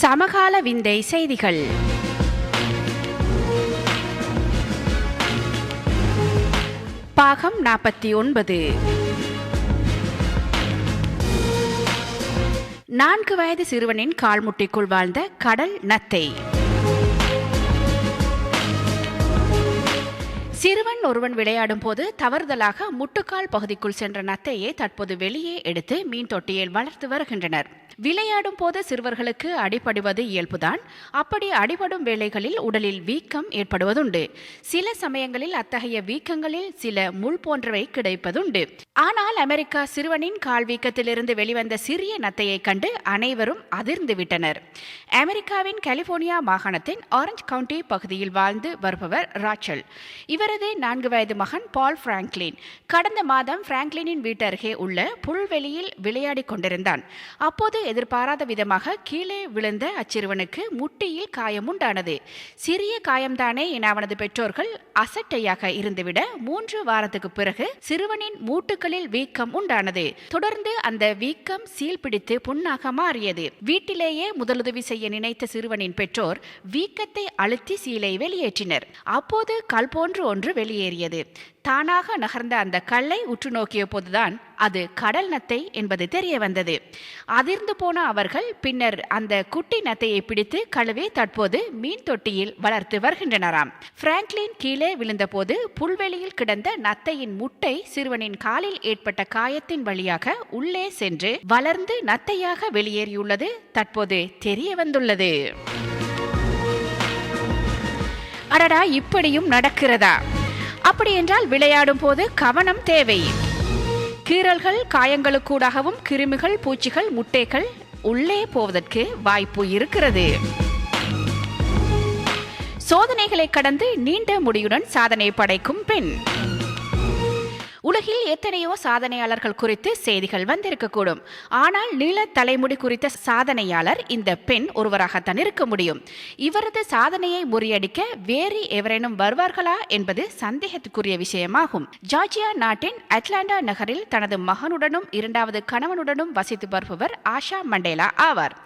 சமகால விந்தை செய்திகள். பாகம் 49. 4 வயது சிறுவனின் கால்முட்டிக்குள் வாழ்ந்த கடல் நத்தை. சிறுவன் ஒருவன் விளையாடும் போது தவறுதலாக முட்டுக்கால் பகுதிக்குள் சென்ற நத்தையை தற்போது வெளியே எடுத்து மீன் தொட்டியில் வளர்த்து வருகின்றனர். விளையாடும் போது சிறுவர்களுக்கு அடிபடுவது இயல்புதான். அப்படி அடிபடும் வேளைகளில் உடலில் வீக்கம் ஏற்படுவதுண்டு. சில சமயங்களில் அத்தகைய வீக்கங்களில் சில முள் போன்றவை கிடைப்பதுண்டு. ஆனால் அமெரிக்கா சிறுவனின் கால் வீக்கத்திலிருந்து வெளிவந்த சிறிய நத்தையை கண்டு அனைவரும் அதிர்ந்து விட்டனர். அமெரிக்காவின் கலிபோர்னியா மாகாணத்தின் ஆரஞ்ச் கவுண்டி பகுதியில் வாழ்ந்து வருபவர் ராச்சல். இவரது 4 வயது மகன் பால் பிராங்க்லின் கடந்த மாதம் பிராங்க்லினின் வீட்டு அருகே உள்ள புல்வெளியில் விளையாடிக் கொண்டிருந்தான். அப்போது எதிர்பாராத விதமாக கீழே விழுந்த அச்சிறுவனுக்கு முட்டியில் காயம் உண்டானது. சிறிய காயம்தானே என அவனது பெற்றோர்கள் அசட்டையாக இருந்துவிட 3 வாரத்துக்கு பிறகு சிறுவனின் மூட்டுகளில் வீக்கம் உண்டானது. தொடர்ந்து அந்த வீக்கம் சீல் பிடித்து புண்ணாக மாறியது. வீட்டிலேயே முதலுதவி செய்ய நினைத்த சிறுவனின் பெற்றோர் வீக்கத்தை அழுத்தி சீலை வெளியேற்றினர். அப்போது கல் போன்று ஒன்று வெளியேறியது. தானாக நகர்ந்த அந்த கல்லை உற்று நோக்கிய போதுதான் அது கடல் நத்தை என்பது தெரிய வந்தது. அதிர்ந்து போன அவர்கள் பின்னர் அந்த குட்டி நத்தையை பிடித்து கழுவி தற்போது மீன் தொட்டியில் வளர்த்து வருகின்றனராம். பிராங்க்லின் கீழே விழுந்தபோது புல்வெளியில் கிடந்த நத்தையின் முட்டை சிறுவனின் காலில் ஏற்பட்ட காயத்தின் வழியாக உள்ளே சென்று வளர்ந்து நத்தையாக வெளியேறியுள்ளது தற்போது தெரிய வந்துள்ளது. அடடா, இப்படியும் நடக்கிறதா? அப்படி என்றால் விளையாடும் போது கவனம் தேவை. கீறல்கள் காயங்களுக்கூடாகவும் கிருமிகள் பூச்சிகள் முட்டைகள் உள்ளே போவதற்கு வாய்ப்பு இருக்கிறது. சோதனைகளை கடந்து நீண்ட முடியுடன் சாதனை படைக்கும் பெண். உலகில் எத்தனையோ சாதனையாளர்கள் குறித்து செய்திகள் வந்திருக்கக்கூடும். ஆனால் நீள தலைமுடி குறித்த சாதனையாளர் இந்த பெண் ஒருவராகத்தான் இருக்க முடியும். இவரது சாதனையை முறியடிக்க வேறு எவரேனும் வருவார்களா என்பது சந்தேகத்துக்குரிய விஷயமாகும். ஜார்ஜியா நாட்டின் அட்லாண்டா நகரில் தனது மகனுடனும் 2வது கணவனுடனும் வசித்து வருபவர் ஆஷா மண்டேலா ஆவார்.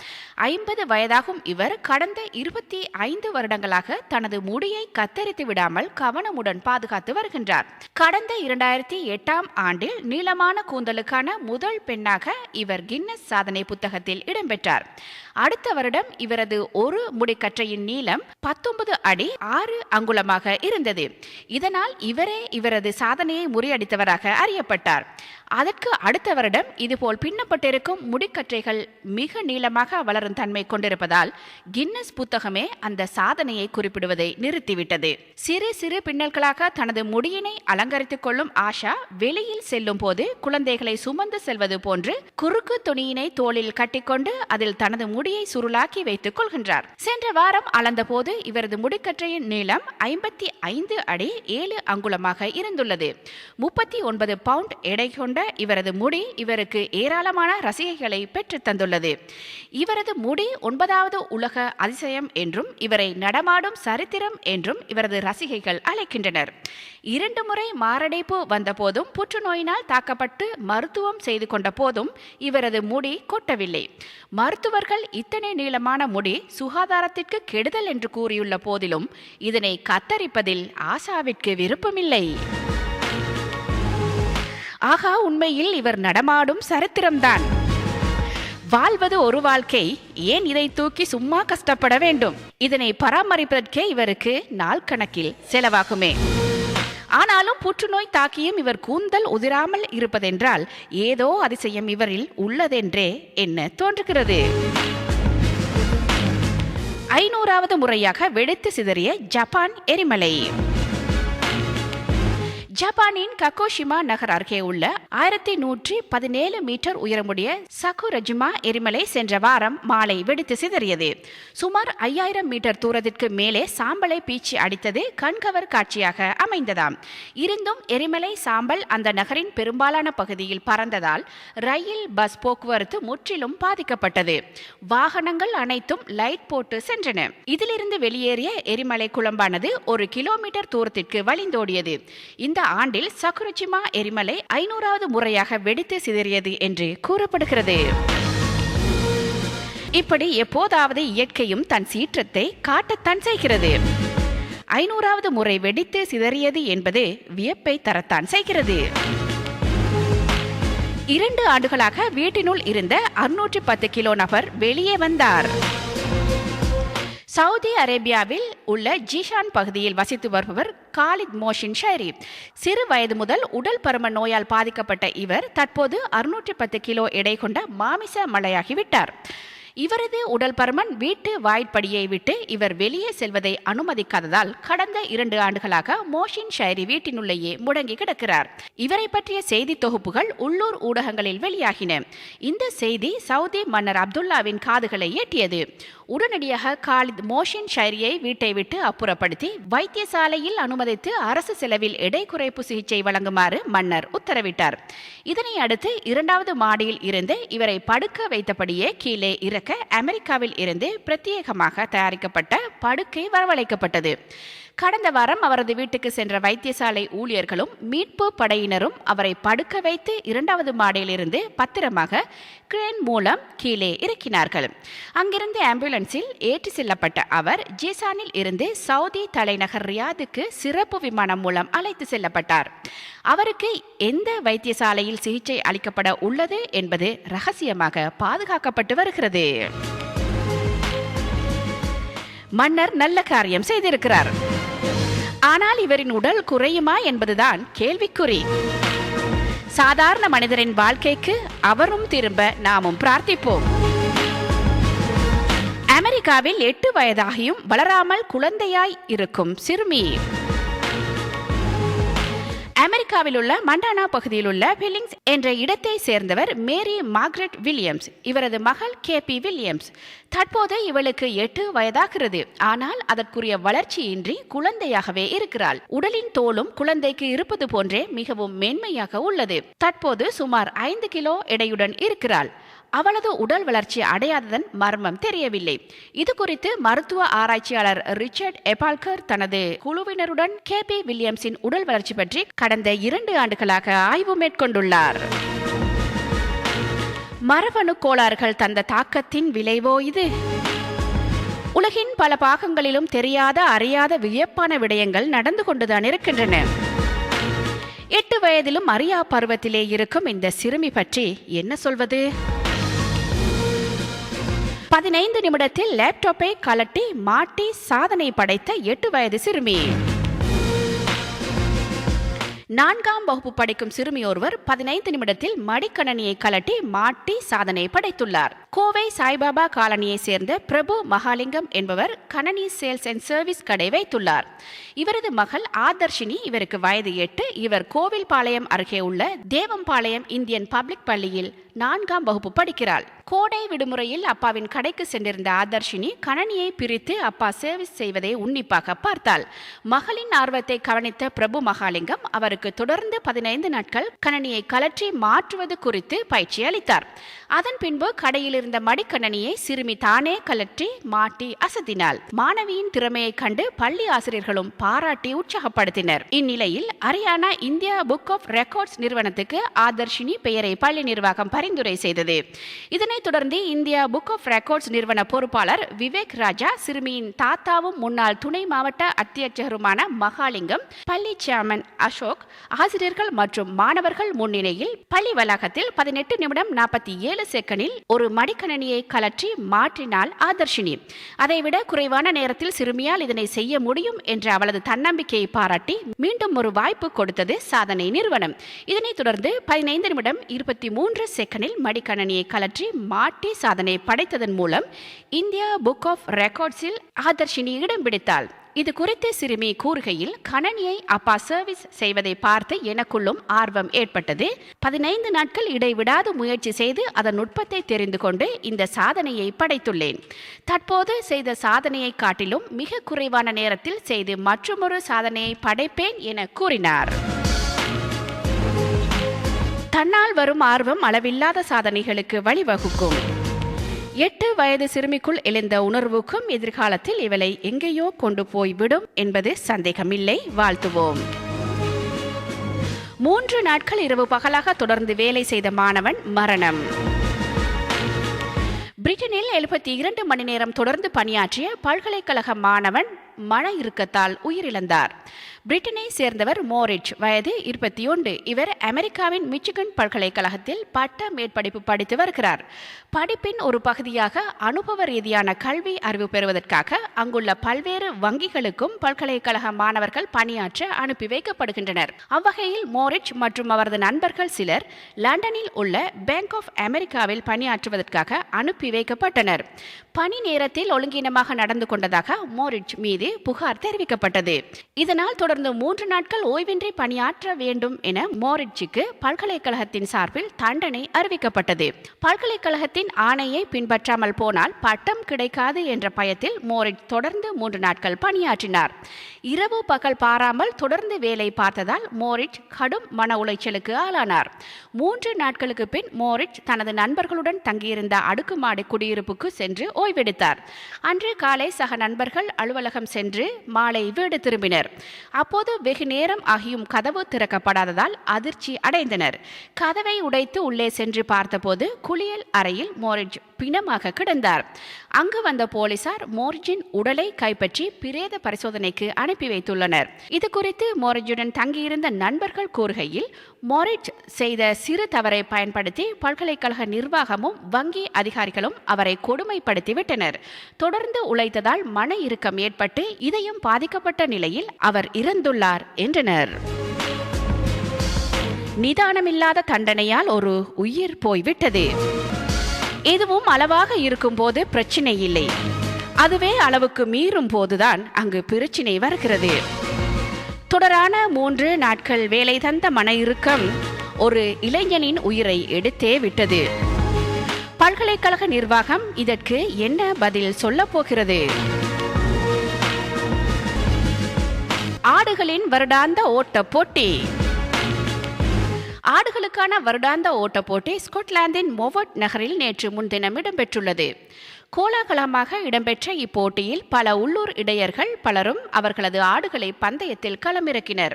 50 வயதாகும் இவர் கடந்த 25 வருடங்களாக தனது முடியை கத்தரித்து விடாமல் கவனமுடன் பாதுகாத்து வருகின்றார். கடந்த 2008ஆம் ஆண்டில் நீளமான கூந்தலுக்கான முதல் பெண்ணாக இவர் கின்னஸ் சாதனை புத்தகத்தில் இடம்பெற்றார். அடுத்த வருடம் இவரது ஒரு முடிக்கற்றையின் நீளம் 19 அடி 6 அங்குலமாக இருந்தது. இதனால் இவரே இவரது சாதனையை முறியடித்தவராக அறியப்பட்டார். அதற்கு அடுத்த வருடம் இதுபோல் பின்னப்பட்டிருக்கும் முடிக்கற்றைகள் மிக நீளமாக வளரும் தன்மை கொண்டிருப்பதால் கின்னஸ் புத்தகமே அந்த சாதனையை குறிப்பிடுவதை நிறுத்திவிட்டது. சிறு சிறு பின்னல்களாக தனது முடியினை அலங்கரித்துக் கொள்ளும் ஆஷா வெளியில் செல்லும் போது குழந்தைகளை சுமந்து செல்வது போன்று குறுக்கு துணியினை தோளில் கட்டிக்கொண்டு அதில் தனது முடியை சுருளாக்கி வைத்துக் கொள்கின்றார். சென்ற வாரம் அளந்த போது இவரது முடிக்கற்றையின் நீளம் 55 அடி 7 அங்குலமாக இருந்துள்ளது. 39 பவுண்ட் எடை கொண்ட இவரது முடி இவருக்கு ஏராளமான ரசிகைகளை பெற்று தந்துள்ளது. இவரது முடி 9வது உலக அதிசயம் என்றும் இவரை நடமாடும் சரித்திரம் என்றும் இவரது ரசிகைகள் அழைக்கின்றனர். 2 முறை மாரடைப்பு வந்த போதும் புற்றுநோயினால் தாக்கப்பட்டு மருத்துவம் செய்து கொண்ட போதும் இவரது முடி கொட்டவில்லை. மருத்துவர்கள் இத்தனை நீளமான முடி சுகாதாரத்திற்கு கெடுதல் என்று கூறியுள்ள போதிலும் இதனை கத்தரிப்பதில் ஆஷாவிற்கு விருப்பமில்லை. ஆகா, உண்மையில் இவர் நடமாடும் சரித்திரம்தான். வாழ்வது ஒரு வாழ்க்கை, ஏன் இதை தூக்கி சும்மா கஷ்டப்பட வேண்டும்? இதனை பராமரிப்பதற்கே இவருக்கு நாள் கணக்கில் செலவாகுமே. ஆனாலும் புற்றுநோய் தாக்கியும் இவர் கூந்தல் உதிராமல் இருப்பதென்றால் ஏதோ அதிசயம் இவரில் உள்ளதென்றே என்ன தோன்றுகிறது. 500வது முறையாக வெடித்து சிதறிய ஜப்பான் எரிமலை. ஜப்பானின் ககோஷிமா நகர் அருகே உள்ள 1117 மீட்டர் உயரமுடைய சகுரஜிமா எரிமலை சென்ற வாரம் மாலை வெடித்து சிதறியது. சுமார் 5000 மீட்டர் தூரத்திற்கு மேலே சாம்பலை பீச்சி அடித்தது கண்கவர் காட்சியாக அமைந்ததாம். இருந்தும் எரிமலை சாம்பல் அந்த நகரின் பெரும்பாலான பகுதியில் பறந்ததால் ரயில் பஸ் போக்குவரத்து முற்றிலும் பாதிக்கப்பட்டது. வாகனங்கள் அனைத்தும் லைட் போட்டு சென்றன. இதிலிருந்து வெளியேறிய எரிமலை குழம்பானது 1 கிலோமீட்டர் தூரத்திற்கு வழிந்தோடியது. இந்த ஆண்டில் சகுரஜிமா எரிமலை 500வது முறையாக வெடித்து சிதறியது என்று கூறப்படுகிறது. இப்படி எப்போதாவது இயற்கையும் தன் சீற்றத்தை காட்டத்தான் செய்கிறது. 500வது முறை வெடித்து சிதறியது என்பது வியப்பை தரத்தான் செய்கிறது. 2 ஆண்டுகளாக வீட்டினுள் இருந்த 610 கிலோ நபர் வெளியே வந்தார். சவுதி அரேபியாவில் உள்ள ஜிஷான் பகுதியில் வசித்து வருபவர் காலித் மோஷின் ஷெரீப். சிறு வயது முதல் உடல் பருமன் நோயால் பாதிக்கப்பட்ட இவர் தற்போது 610 கிலோ எடை கொண்ட மாமிச மலையாகிவிட்டார். இவரது உடல் பருமன் வீட்டு வாய்ப்படியை விட்டு இவர் வெளியே செல்வதை அனுமதிக்காததால் கடந்த 2 ஆண்டுகளாக மோஷின் ஷெரீப் வீட்டினுள்ளேயே முடங்கி கிடக்கிறார். இவரை பற்றிய செய்தி தொகுப்புகள் உள்ளூர் ஊடகங்களில் வெளியாகின. இந்த செய்தி சவுதி மன்னர் அப்துல்லாவின் காதுகளை எட்டியது. உடனடியாக காலித் மோஷின் ஷெரீப்பை வீட்டை விட்டு அப்புறப்படுத்தி வைத்தியசாலையில் அனுமதித்து அரசு செலவில் எடை குறைப்பு சிகிச்சை வழங்குமாறு மன்னர் உத்தரவிட்டார். இதனை அடுத்து 2வது மாடியில் இருந்து இவரை படுக்க வைத்தபடியே கீழே இறக்க அமெரிக்காவில் இருந்து பிரத்யேகமாக தயாரிக்கப்பட்ட படுக்கை வரவழைக்கப்பட்டது. கடந்த வாரம் அவரது வீட்டுக்கு சென்ற வைத்தியசாலை ஊழியர்களும் மீட்பு படையினரும் அவரை படுக்க வைத்து 2வது மாடியிலிருந்து பத்திரமாக கிரேன் மூலம் கீழே இறக்கினார்கள். அங்கிருந்து ஆம்புலன்ஸில் ஏற்றி செல்லப்பட்ட அவர் ஜிசானில் இருந்து சவுதி தலைநகர் ரியாதுக்கு சிறப்பு விமானம் மூலம் அழைத்து செல்லப்பட்டார். அவருக்கு எந்த வைத்தியசாலையில் சிகிச்சை அளிக்கப்பட உள்ளது என்பது ரகசியமாக பாதுகாக்கப்பட்டு வருகிறது. மன்னர் நல்ல காரியம் செய்திருக்கிறார். ஆனால் இவரின் உடல் குறையுமா என்பதுதான் கேள்விக்குறி. சாதாரண மனிதரின் வாழ்க்கைக்கு அவரும் திரும்ப நாமும் பிரார்த்திப்போம். அமெரிக்காவில் 8 வயதாகியும் வளராமல் குழந்தையாய் இருக்கும் சிறுமி. அமெரிக்காவில் உள்ள மண்டானா பகுதியில் உள்ள பில்லிங்ஸ் என்ற இடத்தை சேர்ந்தவர் மேரி மார்கரெட் வில்லியம்ஸ். இவரது மகள் கேபி வில்லியம்ஸ். தற்போது இவளுக்கு 8 வயதாகிறது. ஆனால் அதற்குரிய வளர்ச்சியின்றி குழந்தையாகவே இருக்கிறாள். உடலின் தோலும் குழந்தைக்கு இருப்பது போன்றே மிகவும் மென்மையாக உள்ளது. தற்போது சுமார் 5 கிலோ எடையுடன் இருக்கிறாள். அவளது உடல் வளர்ச்சி அடையாததன் மர்மம் தெரியவில்லை. இது குறித்து மருத்துவ ஆராய்ச்சியாளர் ரிச்சர்ட் எபால்கர் தனது குழுவினருடன் கேபி வில்லியம்ஸின் உடல் வளர்ச்சி பற்றி கடந்த 2 ஆண்டுகளாக ஆய்வு மேற்கொண்டுள்ளார். மரபணு கோளாறுகள் தந்த தாக்கத்தின் விளைவோ இது? உலகின் பல பாகங்களிலும் தெரியாத அறியாத வியப்பான விடயங்கள் நடந்து கொண்டுதான் இருக்கின்றன. 8 வயதிலும் அறியா பருவத்திலே இருக்கும் இந்த சிறுமி பற்றி என்ன சொல்வது? 15 நிமிடத்தில் லேப்டாப்பை கலட்டி மாட்டி சாதனை படைத்த 8 வயது சிறுமி. 4ஆம் வகுப்பு படிக்கும் சிறுமி ஒருவர் 15 நிமிடத்தில் மடிக்கணனியை கலட்டி மாட்டி சாதனை படைத்துள்ளார். கோவை சாய்பாபா காலனியை சேர்ந்த பிரபு மகாலிங்கம் என்பவர் கணனி சேல்ஸ் அண்ட் சர்வீஸ் கடை வைத்துள்ளார். இவரது மகள் ஆதர்ஷினி. இவருக்கு வயது 8. இவர் கோவில்பாளையம் அருகே உள்ள தேவம்பாளையம் இந்தியன் பப்ளிக் பள்ளியில் 4ஆம் வகுப்பு படிக்கிறாள். கோடை விடுமுறையில் அப்பாவின் கடைக்கு சென்றிருந்த ஆதர்ஷினி கணனியை பிரித்து அப்பா சர்வீஸ் செய்வதை உன்னிப்பாக பார்த்தாள். மகளின் ஆர்வத்தை கவனித்த பிரபு மகாலிங்கம் அவருக்கு தொடர்ந்து 15 நாட்கள் கணனியை கலற்றி மாற்றுவது குறித்து பயிற்சி அளித்தார். அதன் பின்பு கடையில் இருந்த மடிக்கணனியை சிறுமி தானே கலற்றி மாட்டி அசத்தினாள். மாணவியின் திறமையை கண்டு பள்ளி ஆசிரியர்களும் பாராட்டி உற்சாகப்படுத்தினர். இந்நிலையில் Haryana India book of records நிறுவனத்துக்கு ஆதர்ஷினி பெயரை பள்ளி நிர்வாகம் பரிந்துரை செய்தது. இதனைத் தொடர்ந்து இந்தியா புக் ஆஃப் ரெக்கார்ட்ஸ் நிறுவன பொறுப்பாளர் விவேக் ராஜா, சிறுமியின் தாத்தாவும் முன்னாள் துணை மாவட்ட அத்தியட்சகருமான மகாலிங்கம், பள்ளி சேர்மன் அசோக், ஆசிரியர்கள் மற்றும் மாணவர்கள் முன்னிலையில் பள்ளி வளாகத்தில் 18 நிமிடம் 47 செகண்டில் ஒரு மடிக்கணனியை கலற்றி மாற்றினாள் ஆதர்ஷினி. அதைவிட குறைவான நேரத்தில் சிறுமியால் இதனை செய்ய முடியும் என்ற அவளது தன்னம்பிக்கையை பாராட்டி மீண்டும் ஒரு வாய்ப்பு கொடுத்தது சாதனை நிறுவனம். இதனைத் தொடர்ந்து 15 நிமிடம் 23 செகண்டில் மடிக்கணனியை கலற்றி மாட்டி சாதனை படைத்ததன் மூலம் இந்தியா புக் ஆஃப் ரெக்கார்ட்ஸில் ஆதர்ஷினி இடம் பிடித்தாள். இது குறித்து சிறுமி கூறுகையில், கணனியை அப்பா சர்வீஸ் செய்வதை பார்த்து எனக்குள்ளும் ஆர்வம் ஏற்பட்டது. 15 நாட்கள் இடைவிடாது முயற்சி செய்து அதன் நுட்பத்தை தெரிந்து கொண்டு இந்த சாதனையை படைத்துள்ளேன். தற்போது செய்த சாதனையை காட்டிலும் மிக குறைவான நேரத்தில் செய்து மற்றொரு சாதனையை படைப்பேன் என கூறினார். தன்னால் வரும் ஆர்வம் அளவில்லாத சாதனைகளுக்கு வழிவகுக்கும். 8 வயது சிறுமிக்குள் எழுந்த உணர்வுக்கும் எதிர்காலத்தில் இவளை எங்கேயோ கொண்டு போய்விடும் என்பது சந்தேகமில்லை. வாழ்த்துவோம். 3 நாட்கள் இரவு பகலாக தொடர்ந்து வேலை செய்த மாணவன் மரணம். பிரிட்டனில் 72 மணி நேரம் தொடர்ந்து பணியாற்றிய பல்கலைக்கழக மாணவன் மன இறுக்கத்தால் உயிரிழந்தார். பிரிட்டனை சேர்ந்தவர் மோரிட்ஜ், வயது 21. இவர் அமெரிக்காவின் மிச்சிகன் பல்கலைக்கழகத்தில் பட்ட மேற்படிப்பு படித்து வருகிறார். படிப்பின் ஒரு பகுதியாக அனுபவ ரீதியான கல்வி அறிவு பெறுவதற்காக அங்குள்ள பல்வேறு வங்கிகளுக்கும் பல்கலைக்கழக மாணவர்கள் பணியாற்ற அனுப்பி வைக்கப்படுகின்றனர். அவ்வகையில் மோரிட்ஜ் மற்றும் அவரது நண்பர்கள் சிலர் லண்டனில் உள்ள பேங்க் ஆஃப் அமெரிக்காவில் பணியாற்றுவதற்காக அனுப்பி வைக்கப்பட்டனர். பணி நேரத்தில் ஒழுங்கீனமாக நடந்து கொண்டதாக மோரிட்ஜ் மீது புகார் தெரிவிக்கப்பட்டது. இதனால் தொடர்ந்து 3 நாட்கள் ஓய்வின்றி பணியாற்ற வேண்டும் என மோரிட்ஜுக்கு பல்கலைக்கழகத்தின் சார்பில் தண்டனை அறிவிக்கப்பட்டது. பல்கலைக்கழகத்தின் ஆணையை பின்பற்றாமல் போனால் பட்டம் கிடைக்காது என்ற பயத்தில் மோரிட்ஜ் தொடர்ந்து 3 நாட்கள் பணியாற்றினார். இரவு பகல் பாராமல் தொடர்ந்து வேலை பார்த்ததால் மோரிட்ஜ் கடும் மன உளைச்சலுக்கு ஆளானார். 3 நாட்களுக்கு பின் மோரிட்ஜ் தனது நண்பர்களுடன் தங்கியிருந்த அடுக்குமாடி குடியிருப்புக்கு சென்று ஓய்வெடுத்தார். அன்று காலை சக நண்பர்கள் அலுவலகம் சென்று மாலை வீடு திரும்பினர். அப்போது வெகு நேரம் ஆகியும் கதவு திறக்கப்படாததால் அதிர்ச்சி அடைந்தனர். கதவை உடைத்து உள்ளே சென்று பார்த்தபோது குளியல் அறையில் மோரிட்ஜ் பிணமாக கிடந்தார். அங்கு வந்த போலீசார் மோரிட்ஜின் உடலை கைப்பற்றி பிரேத பரிசோதனைக்கு அனுப்பி வைத்துள்ளனர். இது குறித்து மோரிட்ஜுடன் தங்கியிருந்த நண்பர்கள் கூறுகையில், மோரிட்ஜ் செய்த சிறு தவறை பயன்படுத்தி பல்கலைக்கழக நிர்வாகமும் வங்கி அதிகாரிகளும் அவரை கொடுமைப்படுத்தி விட்டனர். தொடர்ந்து உழைத்ததால் மன இறுக்கம் ஏற்பட்டு இதயம் பாதிக்கப்பட்ட நிலையில் அவர் இறந்துள்ளார் என்றனர். நிதானமில்லாத தண்டனையால் ஒரு உயிர் போய்விட்டது. எதுவும் அளவாக இருக்கும் போது பிரச்சனை இல்லை, அதுவே அளவுக்கு மீறும் போதுதான் அங்கு பிரச்சனை வருகிறது. தொடரான 3 நாட்கள் வேலை தந்த மன இறுக்கம் ஒரு இளைஞனின் உயிரை எடுத்தே விட்டது. பல்கலைக்கழக நிர்வாகம் இதற்கு என்ன பதில் சொல்ல போகிறது? ஆடுகளின் வருடாந்த ஓட்ட போட்டி. ஆடுகளுக்கான வருடாந்த ஓட்ட போட்டி ஸ்கொட்லாந்தின் மொவர்ட் நகரில் நேற்று முன்தினம் இடம்பெற்றுள்ளது. கோலாகலமாக இடம்பெற்ற இப்போட்டியில் பல உள்ளூர் இடையர்கள் பலரும் அவர்களது ஆடுகளை பந்தயத்தில் களமிறக்கினர்.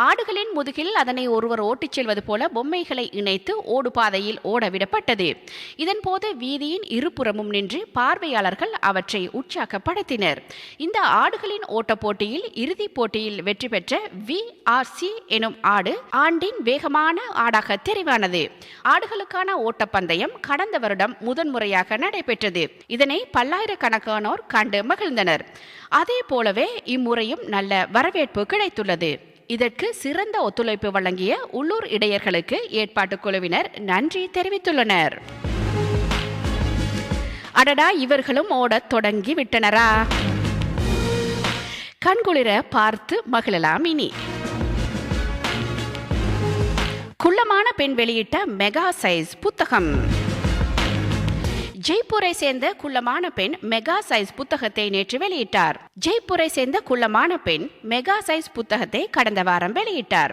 ஆடுகளின் முதுகில் அதனை ஒருவர் ஓட்டிச் செல்வது போல பொம்மைகளை இணைத்து ஓடுபாதையில் ஓடவிடப்பட்டது. இதன்போது வீதியின் இருபுறமும் நின்று பார்வையாளர்கள் அவற்றை உற்சாகப்படுத்தினர். இந்த ஆடுகளின் ஓட்ட போட்டியில் இறுதிப் போட்டியில் வெற்றி பெற்ற VRC எனும் ஆடு ஆண்டின் வேகமான ஆடாக தெரிவானது. ஆடுகளுக்கான ஓட்டப்பந்தயம் கடந்த வருடம் முதன்முறையாக நடைபெற்றது. இதனை பல்லாயிரக்கணக்கானோர் கண்டு மகிழ்ந்தனர். அதே போலவே இம்முறையும் நல்ல வரவேற்பு கிடைத்துள்ளது. இதற்கு சிறந்த ஒத்துழைப்பு வழங்கிய உள்ளூர் இடையர்களுக்கு ஏற்பாட்டு குழுவினர் நன்றி தெரிவித்துள்ளனர். அடடா, இவர்களும் ஓடத் தொடங்கி விட்டனரா? கண்குளிர பார்த்து மகிழலாம். இனி குள்ளமான பெண் வெளியிட்ட மெகா சைஸ் புத்தகம். ஜெய்ப்பூரை சேர்ந்த குள்ளமான பெண் மெகா சைஸ் புத்தகத்தை நேற்று வெளியிட்டார். ஜெய்ப்பூரை சேர்ந்த குள்ளமான பெண் மெகா சைஸ் புத்தகத்தை கடந்த வாரம் வெளியிட்டார்.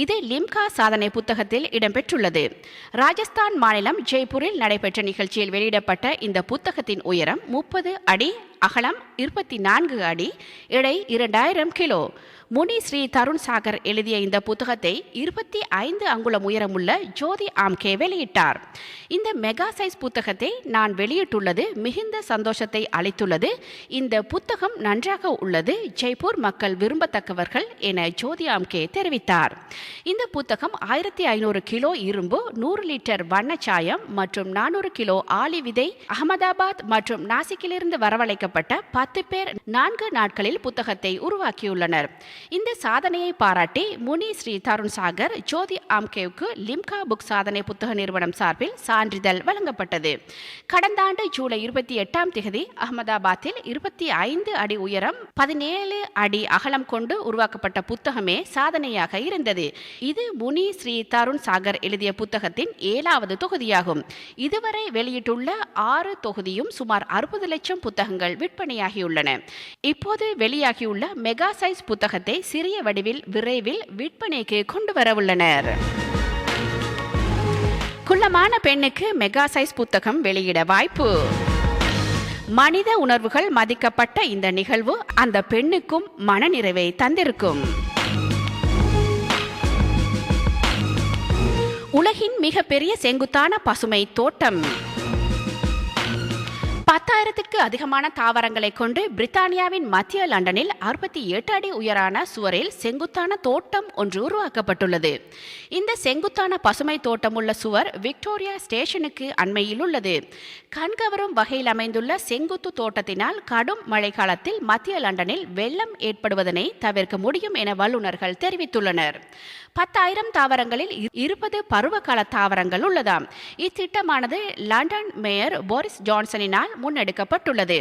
இது லிம்கா சாதனை புத்தகத்தில் இடம்பெற்றுள்ளது. ராஜஸ்தான் மாநிலம் ஜெய்ப்பூரில் நடைபெற்ற நிகழ்ச்சியில் வெளியிடப்பட்ட இந்த புத்தகத்தின் உயரம் 30 அடி, அகலம் 24 அடி, எடை 2000 கிலோ. முனி ஸ்ரீ தருண் சாகர் எழுதிய இந்த புத்தகத்தை 25 அங்குலம் உயரமுள்ள ஜோதி ஆம்கே வெளியிட்டார். இந்த மெகா சைஸ் புத்தகத்தை நான் வெளியிட்டுள்ளது மிகுந்த சந்தோஷத்தை அளித்துள்ளது. இந்த புத்தகம் நன்றாக உள்ளது. ஜெய்ப்பூர் மக்கள் விரும்பத்தக்கவர்கள் என ஜோதி ஆம்கே தெரிவித்தார். இந்த புத்தகம் 1500 கிலோ இரும்பு, 100 லிட்டர் வண்ணச்சாயம் மற்றும் 400 கிலோ ஆலி விதை அகமதாபாத் மற்றும் நாசிக்கிலிருந்து வரவழைக்கப்பட்ட 10 பேர் 4 நாட்களில் புத்தகத்தை உருவாக்கியுள்ளனர். இந்த சாதனையை பாராட்டி முனி ஸ்ரீ தருண் சாகர் ஜோதி ஆம்கேவுக்கு லிம்கா புக் சாதனை புத்தக நிறுவனம் சார்பில் சான்றிதழ் வழங்கப்பட்டது. கடந்த ஆண்டு ஜூலை 28ஆம் தேதி அகமதாபாத்தில் 25 அடி உயரம் 17 அடி அகலம் கொண்டு உருவாக்கப்பட்ட புத்தகமே சாதனையாக இருந்தது. இது முனி ஸ்ரீ தருண் சாகர் எழுதிய புத்தகத்தின் 7வது தொகுதியாகும். இதுவரை வெளியிட்டுள்ள 6 தொகுதியும் சுமார் 60 லட்சம் புத்தகங்கள் விற்பனையாகியுள்ளன. இப்போது வெளியாகியுள்ள மெகா சைஸ் புத்தகத்தை சிறிய வடிவில் விரைவில் விற்பனைக்கு கொண்டு வரவுள்ளனர். குள்ளமான பெண்ணுக்கு மெகா சைஸ் புத்தகம் வெளியிட வாய்ப்பு. மனித உணர்வுகள் மதிக்கப்பட்ட இந்த நிகழ்வு அந்த பெண்ணுக்கும் மனநிறைவை தந்திருக்கும். உலகின் மிகப்பெரிய செங்குத்தான பசுமை தோட்டம். 10,000க்கு அதிகமான தாவரங்களை கொண்டு பிரித்தானியாவின் மத்திய லண்டனில் 68 அடி உயரான சுவரில் செங்குத்தான தோட்டம் ஒன்று உருவாக்கப்பட்டுள்ளது. இந்த செங்குத்தான பசுமை தோட்டமுள்ள சுவர் விக்டோரியா ஸ்டேஷனுக்கு அண்மையில் உள்ளது. கண்கவரும் வகையில் அமைந்துள்ள செங்குத்து தோட்டத்தினால் கடும் மழை காலத்தில் மத்திய லண்டனில் வெள்ளம் ஏற்படுவதனை தவிர்க்க முடியும் என வல்லுநர்கள் தெரிவித்துள்ளனர். 10,000 தாவரங்களில் 20 பருவகால தாவரங்கள் உள்ளதாம். இத்திட்டமானது லண்டன் மேயர் போரிஸ் ஜான்சனினால் முன்னெடுக்கப்பட்டுள்ளது.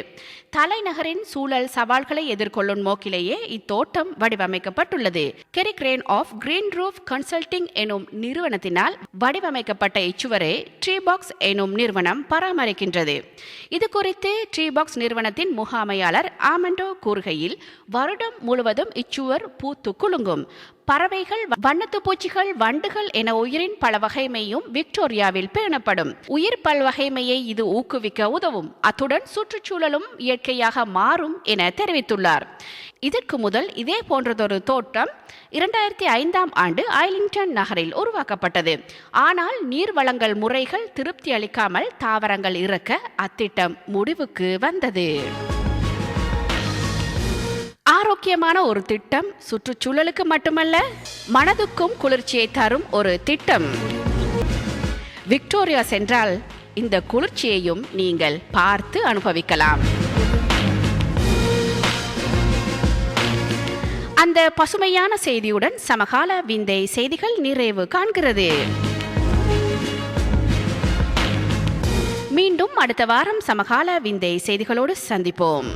தலைநகரின் சூழல் சவால்களை எதிர்கொள்ளும் நோக்கிலேயே இத்தோட்டம் வடிவமைக்கப்பட்டுள்ளது. Gary Grant of green roof consulting எனும் நிறுவனத்தினால் வடிவமைக்கப்பட்ட இச்சுவரை ட்ரீ பாக்ஸ் எனும் நிறுவனம் பராமரிக்கின்றது. இது குறித்து ட்ரீ பாக்ஸ் நிறுவனத்தின் முகாமையாளர் ஆமண்டோ கூறுகையில், வருடம் முழுவதும் இச்சுவர் பூத்து குலுங்கும். பறவைகள், வண்ணத்து பூச்சிகள், வண்டுகள் என உயிரின் பல வகைமையும் விக்டோரியாவில் பேணப்படும். உயிர் பல்வகைமையை இது ஊக்குவிக்க உதவும். அத்துடன் சுற்றுச்சூழலும் இயற்கையாக மாறும் என தெரிவித்துள்ளார். இதற்கு முதல் இதே போன்றதொரு தோட்டம் 2005ஆம் ஆண்டு ஐலிங்டன் நகரில் உருவாக்கப்பட்டது. ஆனால் நீர்வளங்கள் முறைகள் திருப்தி அளிக்காமல் தாவரங்கள் இறக்க அத்திட்டம் முடிவுக்கு வந்தது. ஆரோக்கியமான ஒரு திட்டம் சுற்றுச்சூழலுக்கு மட்டுமல்ல, மனதுக்கும் குளிர்ச்சியை தரும் ஒரு திட்டம். விக்டோரியா சென்றால் இந்த குளிர்ச்சியையும் நீங்கள் பார்த்து அனுபவிக்கலாம். அந்த பசுமையான செய்தியுடன் சமகால விந்தை செய்திகள் நிறைவு காண்கிறது. மீண்டும் அடுத்த வாரம் சமகால விந்தை செய்திகளோடு சந்திப்போம்.